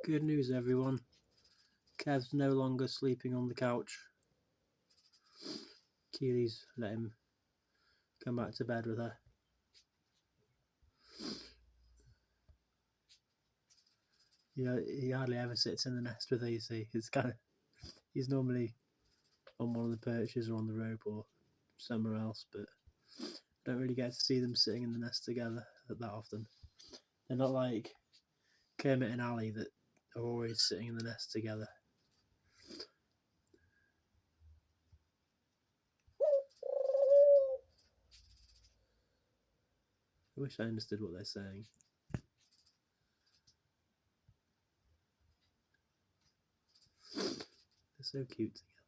Good news, everyone. Kev's no longer sleeping on the couch. Keeley's let him come back to bed with her. You know, he hardly ever sits in the nest with her, you see. He's normally on one of the perches or on the rope or somewhere else, but I don't really get to see them sitting in the nest together that often. They're not like Kermit and Ali that are always sitting in the nest together. I wish I understood what they're saying. They're so cute together.